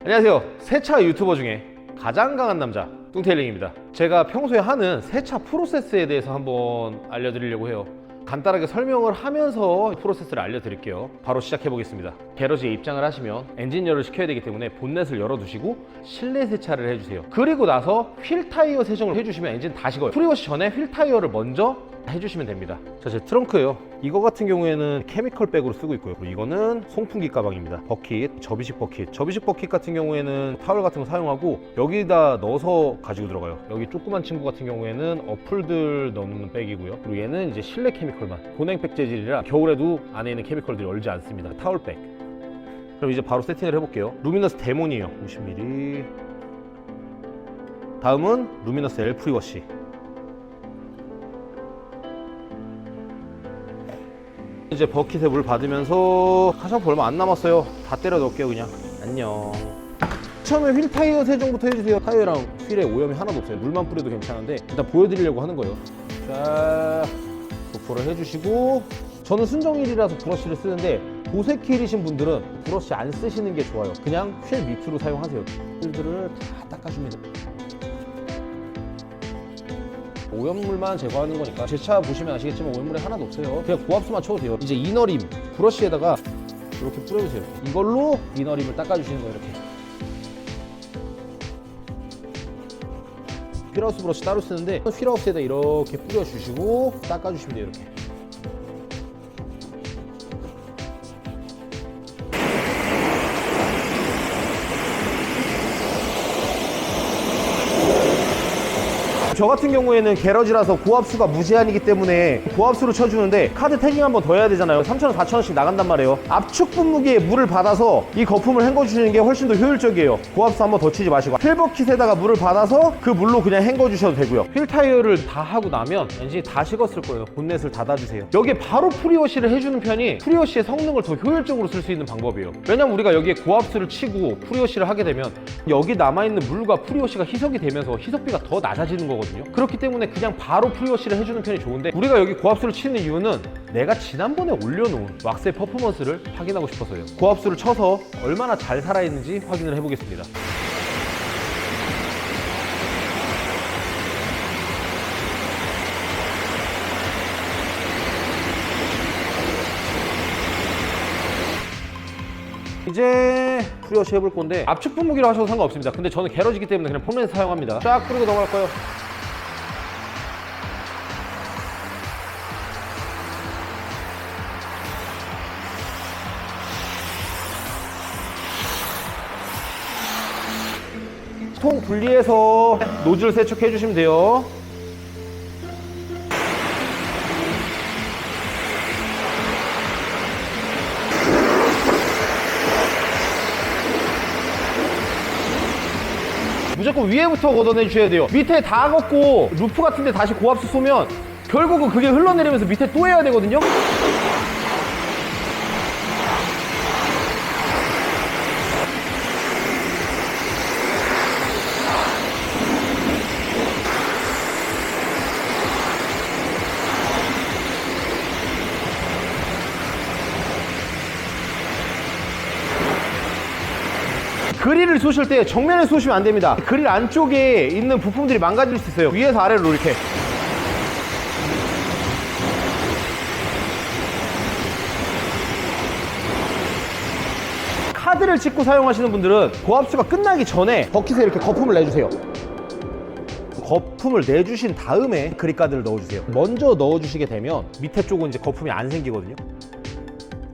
안녕하세요. 세차 유튜버 중에 가장 강한 남자 뚱테일링입니다. 제가 평소에 하는 세차 프로세스에 대해서 한번 알려드리려고 해요. 간단하게 설명을 하면서 프로세스를 알려드릴게요. 바로 시작해 보겠습니다. 게러지에 입장을 하시면 엔진열을 식혀야 되기 때문에 본넷을 열어두시고 실내 세차를 해주세요. 그리고 나서 휠 타이어 세정을 해주시면 엔진 다 식어요. 프리워시 전에 휠 타이어를 먼저 해주시면 됩니다. 자, 제 트렁크예요. 이거 같은 경우에는 케미컬 백으로 쓰고 있고요. 그리고 이거는 송풍기 가방입니다. 버킷, 접이식 버킷. 접이식 버킷 같은 경우에는 타월 같은 거 사용하고 여기다 넣어서 가지고 들어가요. 여기 조그만 친구 같은 경우에는 어플들 넣는 백이고요. 그리고 얘는 이제 실내 케미컬만. 보냉백 재질이라 겨울에도 안에 있는 케미컬들이 얼지 않습니다. 타월 백. 그럼 이제 바로 세팅을 해볼게요. 루미너스 데몬이에요. 50mm. 다음은 루미너스 L 프리워시. 이제 버킷에 물 받으면서 샤워포 얼마 안 남았어요. 다 때려 넣을게요. 그냥 안녕. 처음에 휠 타이어 세정부터 해주세요. 타이어랑 휠에 오염이 하나도 없어요. 물만 뿌려도 괜찮은데 일단 보여드리려고 하는 거예요. 자, 도포를 해주시고, 저는 순정휠이라서 브러쉬를 쓰는데 도색 휠이신 분들은 브러쉬 안 쓰시는 게 좋아요. 그냥 휠 밑으로 사용하세요. 휠들을 다 닦아줍니다. 오염물만 제거하는 거니까. 제 차 보시면 아시겠지만 오염물이 하나도 없어요. 그냥 고압수만 쳐도 돼요. 이제 이너림 브러쉬에다가 이렇게 뿌려주세요. 이걸로 이너림을 닦아주시는 거예요. 이렇게 휠하우스 브러쉬 따로 쓰는데 휠하우스에다 이렇게 뿌려주시고 닦아주시면 돼요. 이렇게. 저 같은 경우에는 게러지라서 고압수가 무제한이기 때문에 고압수로 쳐주는데 카드 태깅 한 번 더 해야 되잖아요. 3,000원, 4,000원씩 나간단 말이에요. 압축 분무기에 물을 받아서 이 거품을 헹궈주시는 게 훨씬 더 효율적이에요. 고압수 한 번 더 치지 마시고 휠버킷에다가 물을 받아서 그 물로 그냥 헹궈주셔도 되고요. 휠 타이어를 다 하고 나면 엔진이 다 식었을 거예요. 본넷을 닫아주세요. 여기에 바로 프리워시를 해주는 편이 프리워시의 성능을 더 효율적으로 쓸 수 있는 방법이에요. 왜냐면 우리가 여기에 고압수를 치고 프리워시를 하게 되면 여기 남아있는 물과 프리워시가 희석이 되면서 희석비가 더 낮아지는 거거든요. 그렇기 때문에 그냥 바로 프리워시를 해주는 편이 좋은데, 우리가 여기 고압수를 치는 이유는 내가 지난번에 올려놓은 왁스의 퍼포먼스를 확인하고 싶어서요. 고압수를 쳐서 얼마나 잘 살아있는지 확인을 해보겠습니다. 이제 프리워시 해볼 건데 압축 분무기로 하셔도 상관없습니다. 근데 저는 게러지기 때문에 그냥 폼렌스 사용합니다. 쫙 뿌리고 넘어갈 거예요. 통 분리해서 노즐 세척해 주시면 돼요. 무조건 위에부터 걷어내 주셔야 돼요. 밑에 다 걷고 루프 같은 데 다시 고압수 쏘면 결국은 그게 흘러내리면서 밑에 또 해야 되거든요. 그릴을 쏘실 때 정면에 쏘시면 안 됩니다. 그릴 안쪽에 있는 부품들이 망가질 수 있어요. 위에서 아래로 이렇게. 카드를 찍고 사용하시는 분들은 고압수가 끝나기 전에 버킷에 이렇게 거품을 내주세요. 거품을 내주신 다음에 그립가드를 넣어주세요. 먼저 넣어주시게 되면 밑에 쪽은 이제 거품이 안 생기거든요.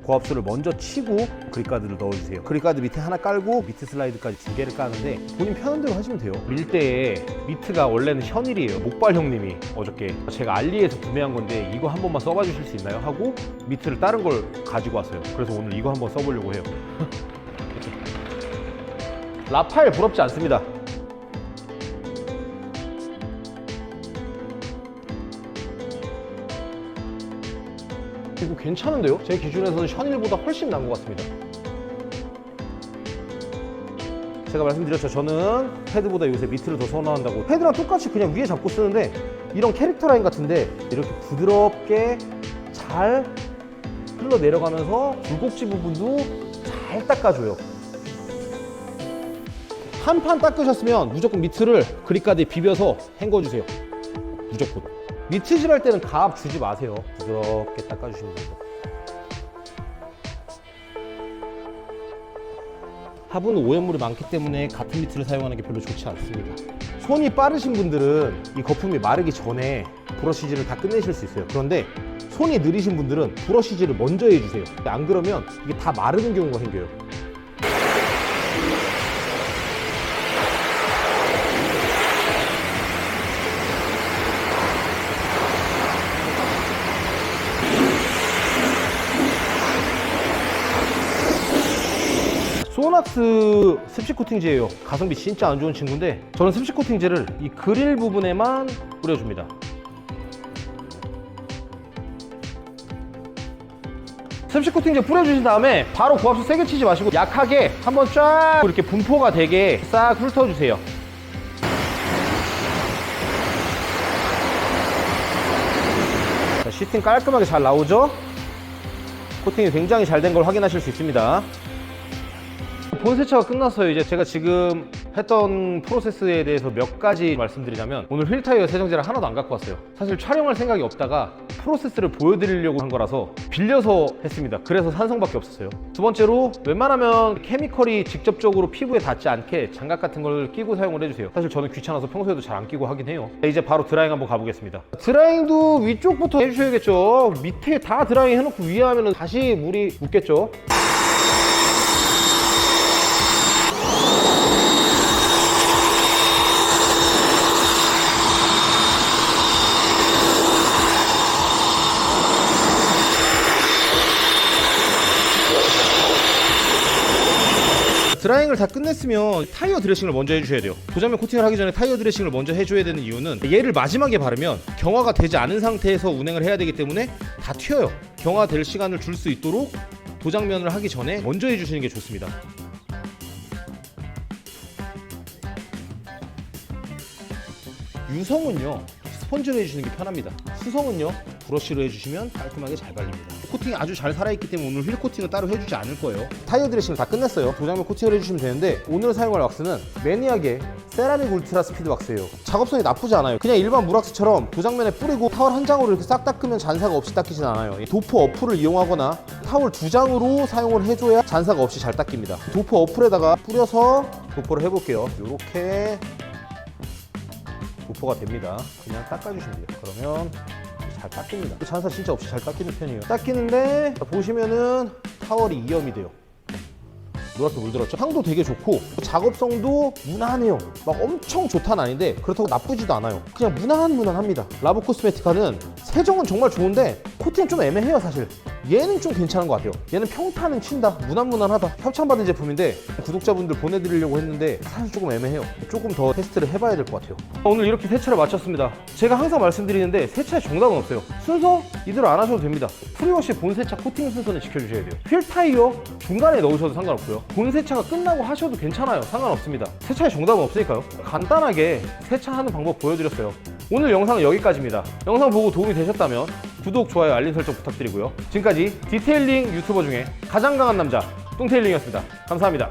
고압수를 먼저 치고 그립가드를 넣어주세요. 그립가드 밑에 하나 깔고 미트 슬라이드까지 2개를 까는데 본인 편한 대로 하시면 돼요. 밀 때에 미트가 원래는 션일이에요. 목발 형님이 어저께 제가 알리에서 구매한 건데 이거 한 번만 써봐 주실 수 있나요? 하고 미트를 다른 걸 가지고 왔어요. 그래서 오늘 이거 한번 써보려고 해요. 라파엘 부럽지 않습니다. 이거 괜찮은데요? 제 기준에서는 션일보다 훨씬 나은 것 같습니다. 제가 말씀드렸죠. 저는 패드보다 요새 미트를 더 선호한다고. 패드랑 똑같이 그냥 위에 잡고 쓰는데 이런 캐릭터 라인 같은데 이렇게 부드럽게 잘 흘러 내려가면서 굴곡지 부분도 잘 닦아줘요. 한 판 닦으셨으면 무조건 미트를 그립가드에 비벼서 헹궈주세요. 무조건. 미트질 할 때는 가압 주지 마세요. 부드럽게 닦아주시면 됩니다. 화분은 오염물이 많기 때문에 같은 미트를 사용하는 게 별로 좋지 않습니다. 손이 빠르신 분들은 이 거품이 마르기 전에 브러쉬질을 다 끝내실 수 있어요. 그런데 손이 느리신 분들은 브러쉬질을 먼저 해주세요. 안 그러면 이게 다 마르는 경우가 생겨요. 소낙스 습식 코팅제예요. 가성비 진짜 안 좋은 친구인데 저는 습식 코팅제를 이 그릴 부분에만 뿌려줍니다. 습식 코팅제 뿌려주신 다음에 바로 고압수 세게 치지 마시고 약하게 한번 쫙 이렇게 분포가 되게 싹 훑어주세요. 자, 시팅 깔끔하게 잘 나오죠? 코팅이 굉장히 잘 된 걸 확인하실 수 있습니다. 본 세차가 끝났어요. 이제 제가 지금 했던 프로세스에 대해서 몇 가지 말씀드리자면, 오늘 휠 타이어 세정제를 하나도 안 갖고 왔어요. 사실 촬영할 생각이 없다가 프로세스를 보여드리려고 한 거라서 빌려서 했습니다. 그래서 산성밖에 없었어요. 두 번째로, 웬만하면 케미컬이 직접적으로 피부에 닿지 않게 장갑 같은 걸 끼고 사용을 해주세요. 사실 저는 귀찮아서 평소에도 잘 안 끼고 하긴 해요. 이제 바로 드라잉 한번 가보겠습니다. 드라잉도 위쪽부터 해주셔야겠죠. 밑에 다 드라잉 해놓고 위에 하면 다시 물이 묻겠죠. 드라잉을 다 끝냈으면 타이어 드레싱을 먼저 해주셔야 돼요. 도장면 코팅을 하기 전에 타이어 드레싱을 먼저 해줘야 되는 이유는, 얘를 마지막에 바르면 경화가 되지 않은 상태에서 운행을 해야 되기 때문에 다 튀어요. 경화될 시간을 줄 수 있도록 도장면을 하기 전에 먼저 해주시는 게 좋습니다. 유성은요, 스펀지로 해주시는 게 편합니다. 수성은요, 브러쉬로 해주시면 깔끔하게 잘 발립니다. 코팅이 아주 잘 살아있기 때문에 오늘 휠 코팅은 따로 해주지 않을 거예요. 타이어 드레싱을 다 끝냈어요. 도장면 코팅을 해주시면 되는데, 오늘 사용할 왁스는 매니악의 세라믹 울트라 스피드 왁스예요. 작업성이 나쁘지 않아요. 그냥 일반 물왁스처럼 도장면에 뿌리고 타월 한 장으로 이렇게 싹 닦으면 잔사가 없이 닦이진 않아요. 도프 어플을 이용하거나 타월 2장으로 사용을 해줘야 잔사가 없이 잘 닦입니다. 도프 어플에다가 뿌려서 도포를 해볼게요. 이렇게 도포가 됩니다. 그냥 닦아주시면 돼요. 그러면 잘 닦입니다. 잔사 진짜 없이 잘 닦이는 편이에요. 닦이는데 보시면은 타월이 이염이 돼요. 노랗게 물들었죠? 향도 되게 좋고 작업성도 무난해요. 막 엄청 좋다는 아닌데 그렇다고 나쁘지도 않아요. 그냥 무난합니다. 라보 코스메티카는 세정은 정말 좋은데 코팅은 좀 애매해요. 사실 얘는 좀 괜찮은 것 같아요. 얘는 평타는 친다, 무난하다. 협찬받은 제품인데 구독자분들 보내드리려고 했는데 사실 조금 애매해요. 조금 더 테스트를 해봐야 될 것 같아요. 오늘 이렇게 세차를 마쳤습니다. 제가 항상 말씀드리는데 세차에 정답은 없어요. 순서 이대로 안 하셔도 됩니다. 프리워시 본세차 코팅 순서는 지켜주셔야 돼요. 휠 타이어 중간에 넣으셔도 상관없고요. 본 세차가 끝나고 하셔도 괜찮아요. 상관없습니다. 세차에 정답은 없으니까요. 간단하게 세차하는 방법 보여드렸어요. 오늘 영상은 여기까지입니다. 영상 보고 도움이 되셨다면 구독, 좋아요, 알림 설정 부탁드리고요. 지금까지 디테일링 유튜버 중에 가장 강한 남자 뚱테일링이었습니다. 감사합니다.